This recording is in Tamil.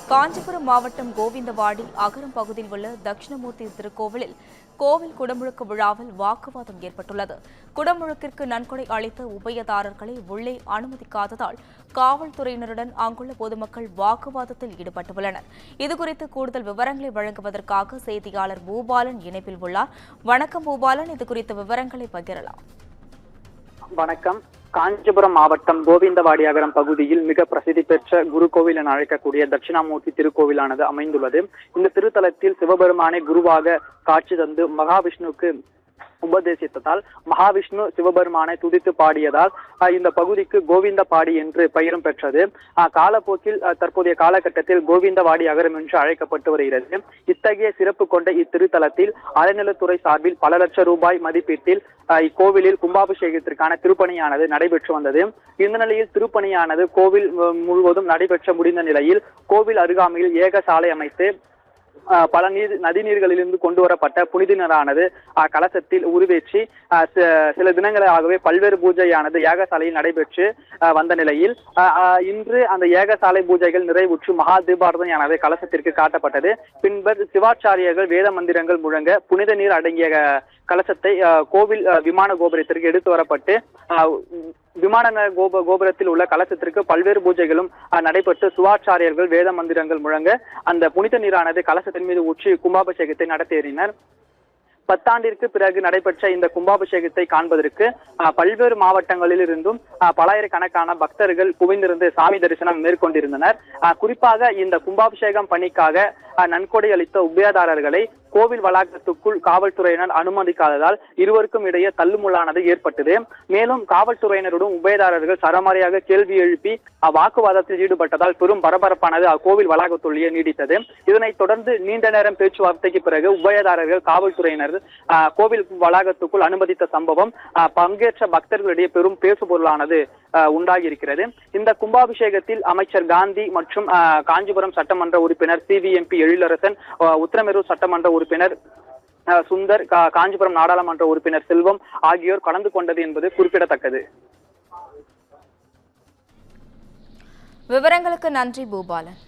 காஞ்சிபுரம் மாவட்டம் கோவிந்தவாடி அகரம் பகுதியில் உள்ள தட்சிணமூர்த்தி திருக்கோவிலில் கோவில் குடமுழுக்கு விழாவில் வாக்குவாதம் ஏற்பட்டுள்ளது. குடமுழுக்கிற்கு நன்கொடை அளித்த உபயதாரர்களை உள்ளே அனுமதிக்காததால் காவல்துறையினருடன் அங்குள்ள பொதுமக்கள் வாக்குவாதத்தில் ஈடுபட்டுள்ளனர். இதுகுறித்து கூடுதல் விவரங்களை வழங்குவதற்காக செய்தியாளர் பூபாலன் இணைப்பில் உள்ளார். வணக்கம் பூபாலன், இதுகுறித்த விவரங்களை பகிரலாம். வணக்கம். காஞ்சிபுரம் மாவட்டம் கோவிந்தவாடி அகரம் பகுதியில் மிக பிரசித்தி பெற்ற குரு கோவில் என அழைக்கக்கூடிய தட்சிணாமூர்த்தி திருக்கோவிலானது அமைந்துள்ளது. இந்த திருத்தலத்தில் சிவபெருமானை குருவாக காட்சி தந்து மகாவிஷ்ணுவுக்கு உபதேசித்ததால் மகாவிஷ்ணு சிவபெருமானை துதித்து பாடியதால் இந்த பகுதிக்கு கோவிந்தபாடி என்று பெயரும் பெற்றது. காலப்போக்கில் தற்போதைய காலகட்டத்தில் கோவிந்தவாடி அகரம் என்று அழைக்கப்பட்டு வருகிறது. இத்தகைய சிறப்பு கொண்ட இத்திருத்தலத்தில் அறநிலைத்துறை சார்பில் பல லட்சம் ரூபாய் மதிப்பீட்டில் இக்கோவிலில் கும்பாபிஷேகத்திற்கான திருப்பணியானது நடைபெற்று வந்தது. இந்த நிலையில் திருப்பணியானது கோவில் முழுவதும் நடைபெற்ற முடிந்த நிலையில் கோவில் அருகாமையில் ஏகசாலை அமைத்து பல நதிநீர்களிலிருந்து கொண்டு வரப்பட்ட புனித நீரானது கலசத்தில் உருவேற்றி சில தினங்களாகவே பல்வேறு பூஜையானது யாகசாலையில் நடைபெற்று வந்த நிலையில் இன்று அந்த ஏகசாலை பூஜைகள் நிறைவுற்று மகா தீபாரதனையானது கலசத்திற்கு காட்டப்பட்டது. பின்பு சிவாச்சாரியர்கள் வேத மந்திரங்கள் முழங்க புனித நீர் அடங்கிய கலசத்தை கோவில் விமான கோபுரத்திற்கு எடுத்து வரப்பட்டு விமான கோபுரத்தில் உள்ள கலசத்திற்கு பல்வேறு பூஜைகளும் நடைபெற்று சிவாச்சாரியர்கள் வேத மந்திரங்கள் முழங்க அந்த புனித நீரானது கலசத்தின் மீது ஊற்றி கும்பாபிஷேகத்தை நடத்தினர். 10 ஆண்டிற்கு பிறகு நடைபெற்ற இந்த கும்பாபிஷேகத்தை காண்பதற்கு பல்வேறு மாவட்டங்களில் இருந்தும் பல்லாயிரக்கணக்கான பக்தர்கள் குவிந்திருந்து சாமி தரிசனம் மேற்கொண்டிருந்தனர். குறிப்பாக இந்த கும்பாபிஷேகம் பணிக்காக நன்கொடை அளித்த உபயதாரர்களை கோவில் வளாகத்துக்குள் காவல்துறையினர் அனுமதிக்காததால் இருவருக்கும் இடையே தள்ளுமுள்ளானது ஏற்பட்டது. மேலும் காவல்துறையினருடன் உபயதாரர்கள் சரமாரியாக கேள்வி எழுப்பி வாக்குவாதத்தில் ஈடுபட்டதால் பெரும் பரபரப்பானது கோவில் வளாகத்துள்ளேயே நீடித்தது. இதனைத் தொடர்ந்து நீண்ட நேரம் பேச்சுவார்த்தைக்கு பிறகு உபயதாரர்கள் காவல்துறையினர் கோவில் வளாகத்துக்குள் அனுமதித்த சம்பவம் பங்கேற்ற பக்தர்களிடையே பெரும் பேசுபொருளானது உண்டாகியிருக்கிறது. இந்த கும்பாபிஷேகத்தில் அமைச்சர் காந்தி மற்றும் காஞ்சிபுரம் சட்டமன்ற உறுப்பினர் CVMP எழிலரசன், உத்திரமேரூர் சட்டமன்ற உறுப்பினர் சுந்தர், காஞ்சிபுரம் நாடாளுமன்ற உறுப்பினர் செல்வம் ஆகியோர் கலந்து கொண்டது என்பது குறிப்பிடத்தக்கது. விவரங்களுக்கு நன்றி பூபாலன்.